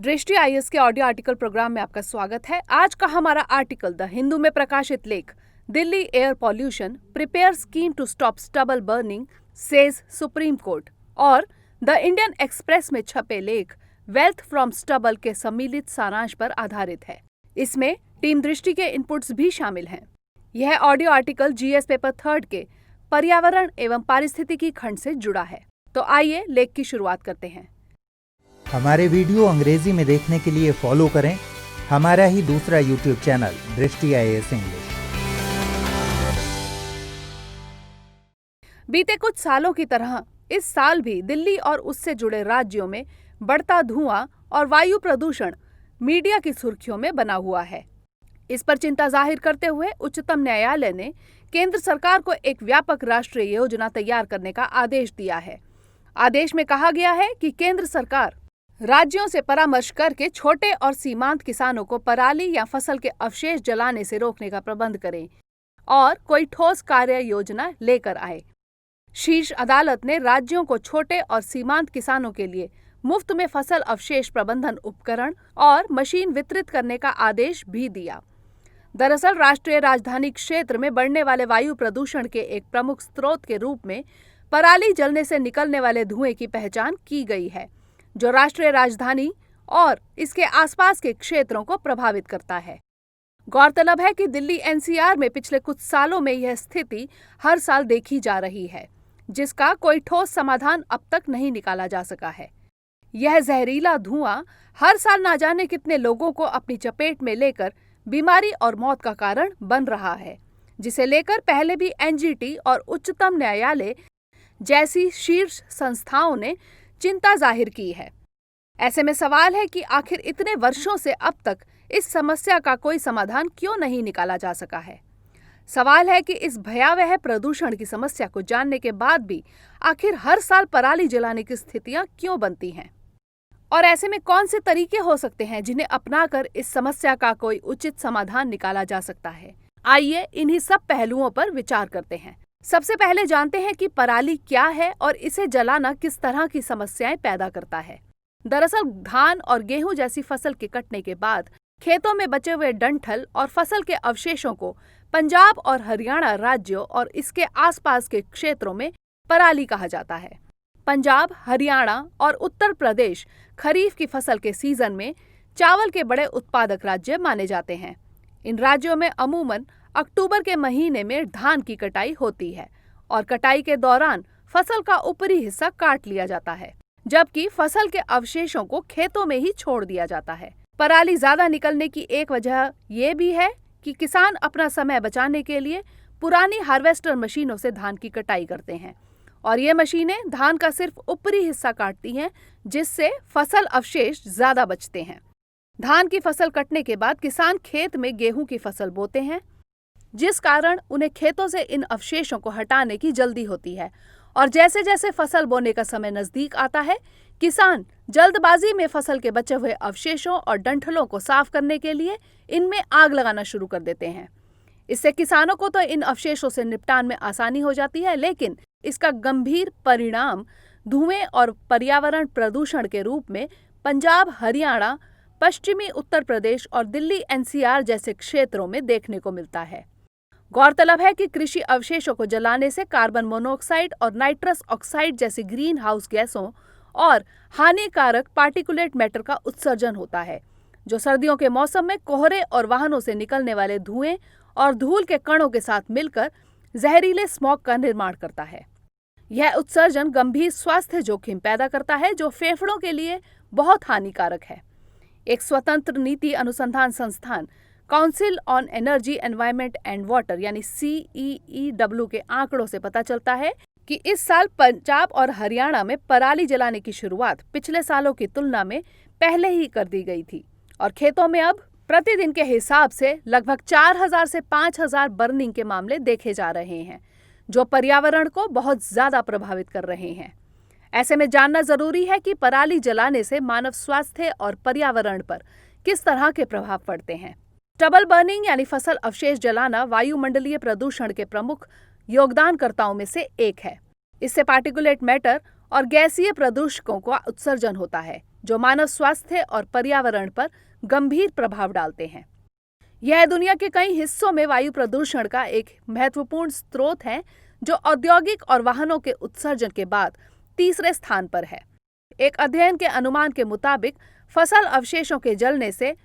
दृष्टि आईएएस के audio article programme में आपका स्वागत है। आज का हमारा आर्टिकल द हिंदू में प्रकाशित लेख Delhi air pollution prepare scheme to stop stubble burning says Supreme Court और द इंडियन एक्सप्रेस में छपे लेख वेल्थ फ्रॉम स्टबल के सम्मिलित सारांश पर आधारित है। इसमें टीम दृष्टि के इनपुट्स भी शामिल हैं। यह ऑडियो आर्टिकल जीएस पेपर 3 के पर्यावरण एवं पारिस्थितिकी खंड से जुड़ा है। तो आइए लेख की शुरुआत करते हैं। हमारे वीडियो अंग्रेजी में देखने के लिए फॉलो करें हमारा ही दूसरा यूट्यूब चैनल दृष्टि आईएएस इंग्लिश। बीते कुछ सालों की तरह इस साल भी दिल्ली और उससे जुड़े राज्यों में बढ़ता धुआं और वायु प्रदूषण मीडिया की सुर्खियों में बना हुआ है। इस पर चिंता जाहिर करते हुए उच्चतम न्यायालय ने केंद्र सरकार को एक व्यापक राष्ट्रीय योजना तैयार करने का आदेश दिया है। आदेश में कहा गया है कि केंद्र सरकार राज्यों से परामर्श करके छोटे और सीमांत किसानों को पराली या फसल के अवशेष जलाने से रोकने का प्रबंध करे और कोई ठोस कार्य योजना लेकर आए। शीर्ष अदालत ने राज्यों को छोटे और सीमांत किसानों के लिए मुफ्त में फसल अवशेष प्रबंधन उपकरण और मशीन वितरित करने का आदेश भी दिया। दरअसल राष्ट्रीय राजधानी क्षेत्र में बढ़ने वाले वायु प्रदूषण के एक प्रमुख स्रोत के रूप में पराली जलने से निकलने वाले धुएं की पहचान की गई है, जो राष्ट्रीय राजधानी और इसके आसपास के क्षेत्रों को प्रभावित करता है। गौरतलब है कि दिल्ली एनसीआर में पिछले कुछ सालों में यह स्थिति हर साल देखी जा रही है, जिसका कोई ठोस समाधान अब तक नहीं निकाला जा सका है। यह जहरीला धुआं हर साल ना जाने कितने लोगों को अपनी चपेट में लेकर बीमारी और मौत का कारण बन रहा है, जिसे लेकर पहले भी एनजीटी और उच्चतम न्यायालय जैसी शीर्ष संस्थाओं ने चिंता जाहिर की है। ऐसे में सवाल है कि आखिर इतने वर्षों से अब तक इस समस्या का कोई समाधान क्यों नहीं निकाला जा सका है। सवाल है कि इस भयावह प्रदूषण की समस्या को जानने के बाद भी आखिर हर साल पराली जलाने की स्थितियां क्यों बनती हैं, और ऐसे में कौन से तरीके हो सकते हैं जिन्हें अपनाकर इस समस्या का कोई उचित समाधान निकाला जा सकता है। आइए इन्हीं सब पहलुओं पर विचार करते हैं। सबसे पहले जानते हैं कि पराली क्या है और इसे जलाना किस तरह की समस्याएं पैदा करता है। दरअसल धान और गेहूं जैसी फसल के कटने के बाद खेतों में बचे हुए डंठल और फसल के अवशेषों को पंजाब और हरियाणा राज्यों और इसके आसपास के क्षेत्रों में पराली कहा जाता है। पंजाब, हरियाणा और उत्तर प्रदेश खरीफ की फसल के सीजन में चावल के बड़े उत्पादक राज्य माने जाते हैं। इन राज्यों में अमूमन अक्टूबर के महीने में धान की कटाई होती है और कटाई के दौरान फसल का ऊपरी हिस्सा काट लिया जाता है, जबकि फसल के अवशेषों को खेतों में ही छोड़ दिया जाता है। पराली ज्यादा निकलने की एक वजह ये भी है कि किसान अपना समय बचाने के लिए पुरानी हार्वेस्टर मशीनों से धान की कटाई करते हैं और ये मशीनें धान का सिर्फ ऊपरी हिस्सा काटती हैं, जिससे फसल अवशेष ज्यादा बचते हैं। धान की फसल कटने के बाद किसान खेत में गेहूं की फसल बोते हैं, जिस कारण उन्हें खेतों से इन अवशेषों को हटाने की जल्दी होती है और जैसे जैसे फसल बोने का समय नजदीक आता है, किसान जल्दबाजी में फसल के बचे हुए अवशेषों और डंठलों को साफ करने के लिए इनमें आग लगाना शुरू कर देते हैं। इससे किसानों को तो इन अवशेषों से निपटान में आसानी हो जाती है, लेकिन इसका गंभीर परिणाम धुएं और पर्यावरण प्रदूषण के रूप में पंजाब, हरियाणा, पश्चिमी उत्तर प्रदेश और दिल्ली एनसीआर जैसे क्षेत्रों में देखने को मिलता है। गौरतलब है कि कृषि अवशेषों को जलाने से कार्बन मोनोऑक्साइड और नाइट्रस ऑक्साइड जैसी ग्रीन हाउस गैसों और हानिकारक पार्टिकुलेट मैटर का उत्सर्जन होता है, जो सर्दियों के मौसम में कोहरे और वाहनों से निकलने वाले धुएं और धूल के कणों के साथ मिलकर जहरीले स्मॉग का निर्माण करता है। यह उत्सर्जन गंभीर स्वास्थ्य जोखिम पैदा करता है, जो फेफड़ों के लिए बहुत हानिकारक है। एक स्वतंत्र नीति अनुसंधान संस्थान council on energy, environment and water यानी CEEW के आंकड़ों से पता चलता है कि इस साल पंजाब और हरियाणा में पराली जलाने की शुरुआत पिछले सालों की तुलना में पहले ही कर दी गई थी और खेतों में अब प्रतिदिन के हिसाब से लगभग 4000 से 5000 बर्निंग के मामले देखे जा रहे हैं, जो पर्यावरण को बहुत ज्यादा प्रभावित कर रहे हैं। ऐसे में जानना जरूरी है कि पराली जलाने से मानव स्वास्थ्य और पर्यावरण पर किस तरह के प्रभाव पड़ते हैं। स्टबल बर्निंग यानी फसल अवशेष जलाना वायुमंडलीय प्रदूषण के प्रमुख योगदानकर्ताओं में से एक है। इससे पार्टिकुलेट मैटर और गैसीय प्रदूषकों का उत्सर्जन होता है, जो मानव स्वास्थ्य और पर्यावरण पर गंभीर प्रभाव डालते हैं। यह दुनिया के कई हिस्सों में वायु प्रदूषण का एक महत्वपूर्ण स्रोत है, जो औद्योगिक और वाहनों के उत्सर्जन के बाद तीसरे स्थान पर है। एक अध्ययन के अनुमान के मुताबिक फसल अवशेषों के जलने से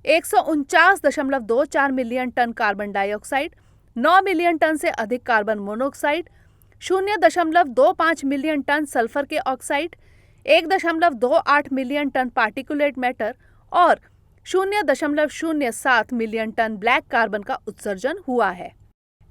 149.24 million ton carbon dioxide, 9 million ton से अधिक carbon monoxide, 0.25 million ton sulphur के oxide, 1.28 million ton particulate matter और 0.07 मिलियन टन ब्लैक कार्बन का उत्सर्जन हुआ है।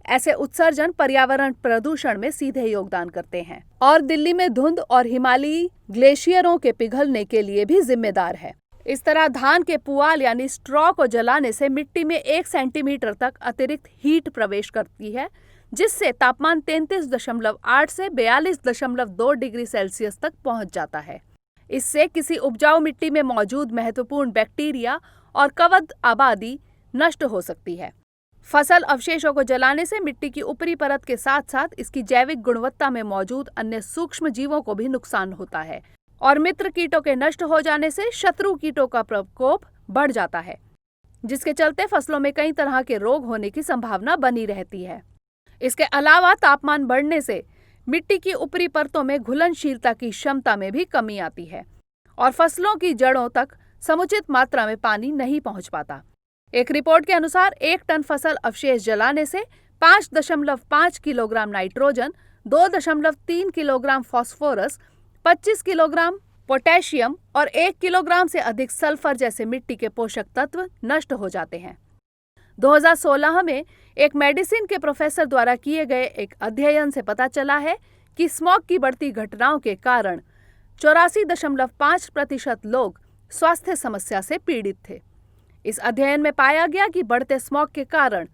ऐसे उत्सर्जन पर्यावरण प्रदूषण में सीधे योगदान करते हैं और दिल्ली में धुंध और हिमालयी ग्लेशियरों के पिघलने के लिए भी जिम्मेदार है। इस तरह धान के पुआल यानी स्ट्रॉ को जलाने से मिट्टी में 1 सेंटीमीटर तक अतिरिक्त हीट प्रवेश करती है, जिससे तापमान 33.8 से 42.2 डिग्री सेल्सियस तक पहुंच जाता है। इससे किसी उपजाऊ मिट्टी में मौजूद महत्वपूर्ण बैक्टीरिया और कवक आबादी नष्ट हो सकती है। फसल अवशेषों को जलाने से मिट्टी की ऊपरी परत के साथ साथ इसकी जैविक गुणवत्ता में मौजूद अन्य सूक्ष्म जीवों को भी नुकसान होता है और मित्र कीटों के नष्ट हो जाने से शत्रु कीटों का प्रकोप बढ़ जाता है, जिसके चलते फसलों में कई तरह के रोग होने की संभावना बनी रहती है। इसके अलावा तापमान बढ़ने से मिट्टी की ऊपरी परतों में घुलनशीलता की क्षमता में भी कमी आती है और फसलों की जड़ों तक समुचित मात्रा में पानी नहीं पहुंच पाता। एक रिपोर्ट के अनुसार 1 टन फसल अवशेष जलाने से 5.5 kilogram nitrogen, 2.3 kilogram phosphorus, 25 kilogram potassium और 1 किलोग्राम से अधिक सल्फर जैसे मिट्टी के पोषक तत्व नष्ट हो जाते हैं। 2016 में एक मेडिसिन के प्रोफेसर द्वारा किए गए एक अध्ययन से पता चला है कि स्मॉग की बढ़ती घटनाओं के कारण 84.5% लोग स्वास्थ्य समस्या से पीड़ित थे। इस अध्ययन में पाया गया कि बढ़ते स्मॉग के कारण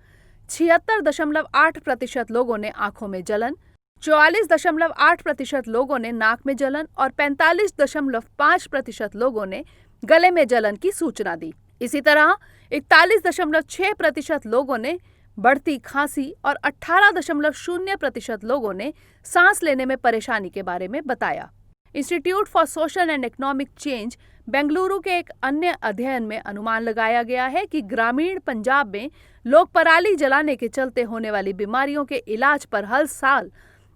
76.8% लोगों ने आंखों में जलन, 44.8% लोगों ने नाक में जलन और 45.5% लोगों ने गले में जलन की सूचना दी। इसी तरह 41.6% लोगों ने बढ़ती खांसी और 18.0% लोगों ने सांस लेने में परेशानी के बारे में बताया। Institute for social and economic change Bengaluru के एक अन्य अध्ययन में अनुमान लगाया गया है कि ग्रामीण पंजाब में लोग पराली जलाने के चलते होने वाली बीमारियों के इलाज पर हर साल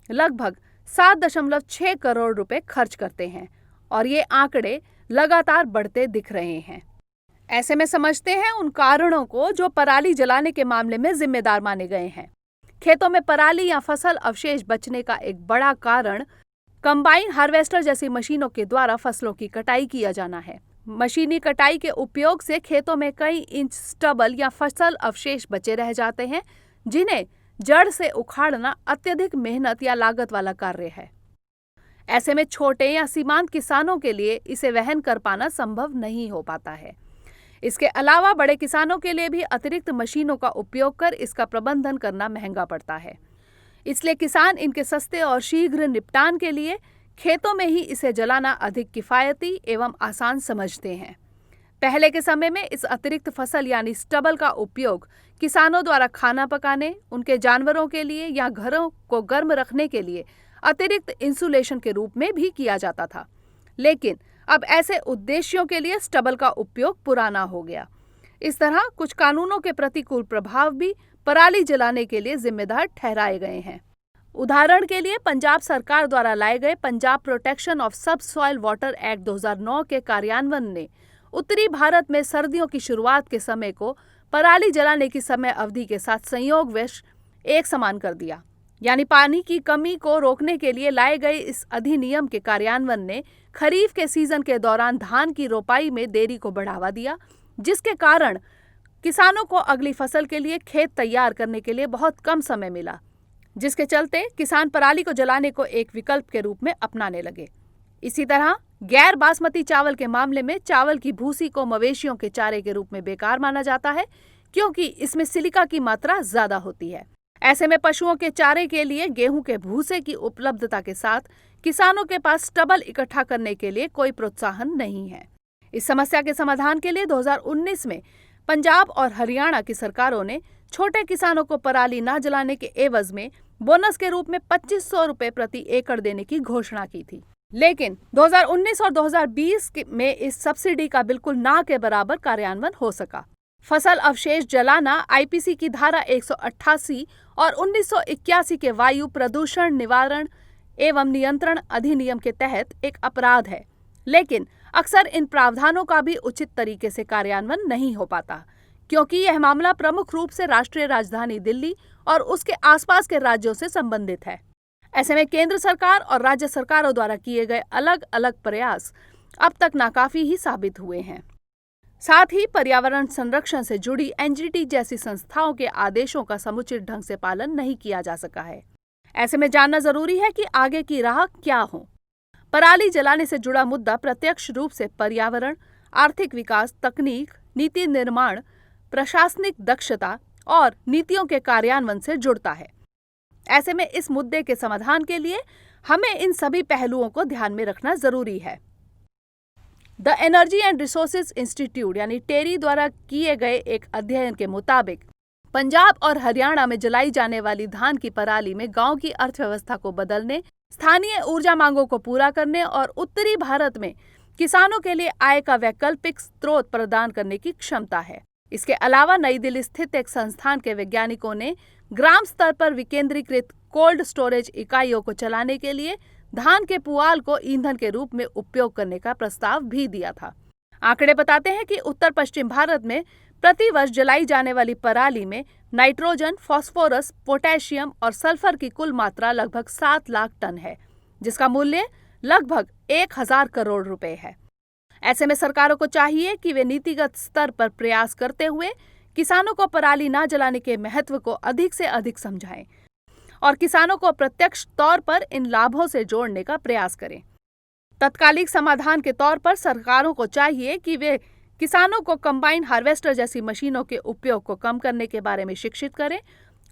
लगभग 7.6 करोड़ रुपए खर्च करते हैं और ये आंकड़े लगातार बढ़ते दिख रहे हैं। ऐसे में समझते हैं उन कारणों को जो पराली जलाने के मामले में जिम्मेदार माने गए हैं। खेतों में पराली या फसल अवशेष बचने का एक बड़ा कारण कंबाइन हार्वेस्टर जैसी मशीनों के द्वारा फसलों की कटाई किया जाना है। मशीनी कटाई के उपयोग से खेतों में कई इंच स्टबल या फसल अवशेष बचे रह जाते हैं, जिन्हें जड़ से उखाड़ना अत्यधिक मेहनत या लागत वाला कार्य है। ऐसे में छोटे या सीमांत किसानों के लिए इसे वहन कर पाना संभव नहीं हो पाता है। इसके अलावा बड़े किसानों के लिए भी अतिरिक्त मशीनों का उपयोग कर इसका प्रबंधन करना महंगा पड़ता है। इसलिए किसान इनके सस्ते और शीघ्र निपटान के लिए खेतों में ही इसे जलाना अधिक किफायती एवं आसान समझते हैं। पहले के समय में इस अतिरिक्त फसल यानी स्टबल का उपयोग किसानों द्वारा खाना पकाने, उनके जानवरों के लिए या घरों को गर्म रखने के लिए अतिरिक्त इंसुलेशन के रूप में भी किया जाता था। लेकिन अब ऐसे उद्देश्यों के लिए स्टबल का उपयोग पुराना हो गया। इस तरह कुछ कानूनों के प्रतिकूल प्रभाव भी पराली जलाने के लिए जिम्मेदार ठहराए गए हैं। उदाहरण के लिए पंजाब सरकार द्वारा लाए गए पंजाब प्रोटेक्शन ऑफ सब सॉइल वाटर एक्ट 2009 के कार्यान्वयन ने उत्तरी भारत में सर्दियों की शुरुआत के समय को पराली जलाने की समय अवधि के साथ संयोगवश एक समान कर दिया। यानी पानी की कमी को रोकने के लिए लाए गए इस अधिनियम के कार्यान्वयन ने खरीफ के सीजन के दौरान धान की रोपाई में देरी को बढ़ावा दिया, जिसके कारण किसानों को अगली फसल के लिए खेत तैयार करने के लिए बहुत कम समय मिला, जिसके चलते किसान पराली को जलाने को एक विकल्प के रूप में अपनाने लगे। इसी तरह गैर बासमती चावल के मामले में चावल की भूसी को मवेशियों के चारे के रूप में बेकार माना जाता है, क्योंकि इसमें सिलिका की मात्रा ज्यादा होती है। ऐसे में पशुओं के चारे के लिए गेहूं के भूसे की उपलब्धता के साथ किसानों के पास स्टबल इकट्ठा करने के लिए कोई प्रोत्साहन नहीं है। इस समस्या के समाधान के लिए 2019 में पंजाब और हरियाणा की सरकारों ने छोटे किसानों को पराली न जलाने के एवज में बोनस के रूप में 2500 रुपए प्रति एकड़ देने की घोषणा की थी। लेकिन 2019 और 2020 में इस सब्सिडी का बिल्कुल ना के बराबर कार्यान्वयन हो सका। फसल अवशेष जलाना आईपीसी की धारा 188 और 1981 के वायु प्रदूषण निवारण एवं नियंत्रण अधिनियम के तहत एक अपराध है, लेकिन अक्सर इन प्रावधानों का भी उचित तरीके से कार्यान्वयन नहीं हो पाता, क्योंकि यह मामला प्रमुख रूप से राष्ट्रीय राजधानी दिल्ली और उसके आसपास के राज्यों से संबंधित है। ऐसे में केंद्र सरकार और राज्य सरकारों द्वारा किए गए अलग अलग प्रयास अब तक नाकाफी ही साबित हुए हैं। साथ ही पर्यावरण संरक्षण से जुड़ी एनजीटी जैसी संस्थाओं के आदेशों का समुचित ढंग से पालन नहीं किया जा सका है। ऐसे में जानना जरूरी है कि आगे की राह क्या हो। पराली जलाने से जुड़ा मुद्दा प्रत्यक्ष रूप से पर्यावरण, आर्थिक विकास, तकनीक, नीति निर्माण, प्रशासनिक दक्षता और नीतियों के कार्यान्वयन से जुड़ता है। ऐसे में इस मुद्दे के समाधान के लिए हमें इन सभी पहलुओं को ध्यान में रखना जरूरी है। The energy and resources institute यानी टेरी द्वारा किए गए एक अध्ययन के मुताबिक पंजाब और हरियाणा में जलाई जाने वाली धान की पराली में गांव की अर्थव्यवस्था को बदलने, स्थानीय ऊर्जा मांगों को पूरा करने और उत्तरी भारत में किसानों के लिए आय का वैकल्पिक स्रोत प्रदान करने की क्षमता है। इसके अलावा नई दिल्ली स्थित एक संस्थान के वैज्ञानिकों ने ग्राम स्तर पर विकेंद्रीकृत कोल्ड स्टोरेज इकाइयों को चलाने के लिए धान के पुआल को ईंधन के रूप में उपयोग करने का प्रस्ताव भी दिया था। आंकड़े बताते हैं कि उत्तर पश्चिम भारत में प्रति वर्ष जलाई जाने वाली पराली में नाइट्रोजन, फास्फोरस, पोटेशियम और सल्फर की कुल मात्रा लगभग 7 लाख टन है, जिसका मूल्य लगभग 1000 करोड़ रुपए है। ऐसे में सरकारों को चाहिए कि वे नीतिगत स्तर पर प्रयास करते हुए किसानों को पराली न जलाने के महत्व को अधिक से अधिक समझाएं और किसानों को प्रत्यक्ष तौर पर इन लाभों से जोड़ने का प्रयास करें। तत्कालिक समाधान के तौर पर सरकारों को चाहिए कि वे किसानों को कंबाइन हार्वेस्टर जैसी मशीनों के उपयोग को कम करने के बारे में शिक्षित करें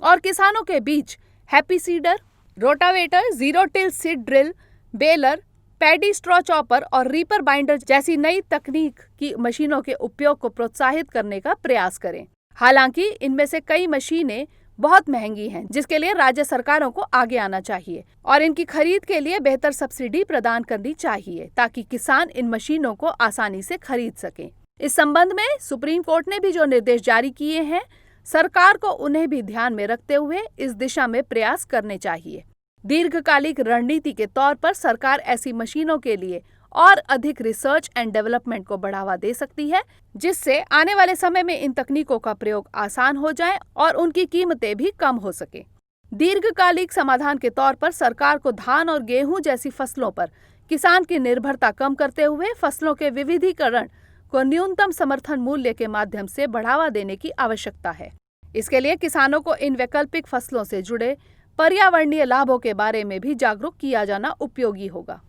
और किसानों के बीच happy seeder, rotavator, zero till seed drill, baler, paddy straw chopper और रीपर बाइंडर जैसी नई तकनीक की मशीनों के उपयोग को प्रोत्साहित करने का प्रयास करें। हालांकि इनमें से कई मशीनें बहुत महंगी हैं, जिसके लिए राज्य सरकारों को आगे आना चाहिए और इनकी खरीद के लिए बेहतर सब्सिडी प्रदान करनी चाहिए ताकि किसान इन मशीनों को आसानी से खरीद सकें। इस संबंध में सुप्रीम कोर्ट ने भी जो निर्देश जारी किए हैं, सरकार को उन्हें भी ध्यान में रखते हुए इस दिशा में प्रयास करने चाहिए। दीर्घकालिक रणनीति के तौर पर सरकार ऐसी मशीनों के लिए और अधिक रिसर्च एंड डेवलपमेंट को बढ़ावा दे सकती है, जिससे आने वाले समय में इन तकनीकों का प्रयोग आसान हो जाए और उनकी कीमतें भी कम हो सके। दीर्घकालिक समाधान के तौर पर सरकार को धान और गेहूं जैसी फसलों पर किसान की निर्भरता कम करते हुए फसलों के विविधीकरण को न्यूनतम समर्थन मूल्य के माध्यम से बढ़ावा देने की आवश्यकता है। इसके लिए किसानों को इन वैकल्पिक फसलों से जुड़े पर्यावरणीय लाभों के बारे में भी जागरूक किया जाना उपयोगी होगा।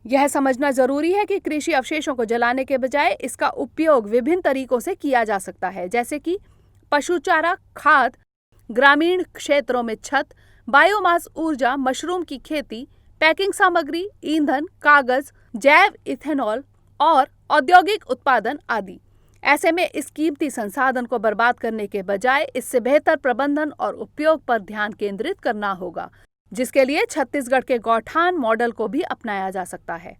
यह समझना जरूरी है कि कृषि अवशेषों को जलाने के बजाय इसका उपयोग विभिन्न तरीकों से किया जा सकता है, जैसे कि पशु चारा, खाद, ग्रामीण क्षेत्रों में छत, बायोमास ऊर्जा, मशरूम की खेती, पैकिंग सामग्री, ईंधन, कागज, जैव इथेनॉल और औद्योगिक उत्पादन आदि। ऐसे में इस कीमती संसाधन को बर्बाद करने के बजाय इससे बेहतर प्रबंधन और उपयोग पर ध्यान केंद्रित करना होगा, जिसके लिए छत्तीसगढ़ के गौठान मॉडल को भी अपनाया जा सकता है।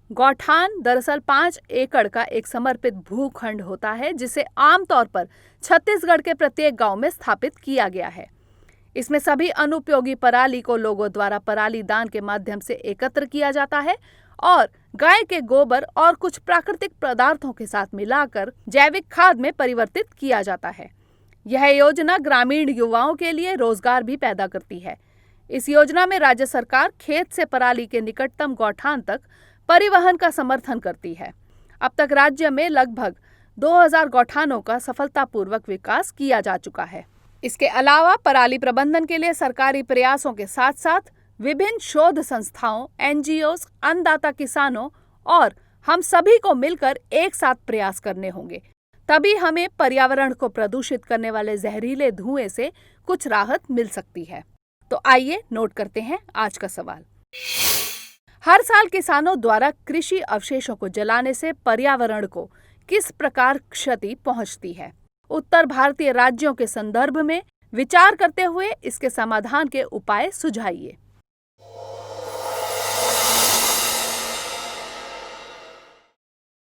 गौठान दरअसल 5 एकड़ का एक समर्पित भूखंड होता है, जिसे आमतौर पर छत्तीसगढ़ के प्रत्येक गांव में स्थापित किया गया है। इसमें सभी अनुपयोगी पराली को लोगों द्वारा पराली दान के माध्यम से एकत्र किया जाता है और गाय के गोबर और कुछ प्राकृतिक पदार्थों के साथ मिलाकर जैविक खाद में परिवर्तित किया जाता है। यह योजना ग्रामीण युवाओं के लिए रोजगार भी पैदा करती है। इस योजना में राज्य सरकार खेत से पराली के निकटतम गौठान तक परिवहन का समर्थन करती है। अब तक राज्य में लगभग 2000 गौठानों का सफलतापूर्वक विकास किया जा चुका है। इसके अलावा पराली प्रबंधन के लिए सरकारी प्रयासों के साथ साथ विभिन्न शोध संस्थाओं, एनजीओज, अन्नदाता किसानों और हम सभी को मिलकर एक साथ प्रयास करने होंगे। तभी हमें पर्यावरण को प्रदूषित करने वाले जहरीले धुएं से कुछ राहत मिल सकती है। तो आइए नोट करते हैं आज का सवाल। हर साल किसानों द्वारा कृषि अवशेषों को जलाने से पर्यावरण को किस प्रकार क्षति पहुंचती है? उत्तर भारतीय राज्यों के संदर्भ में विचार करते हुए इसके समाधान के उपाय सुझाइए।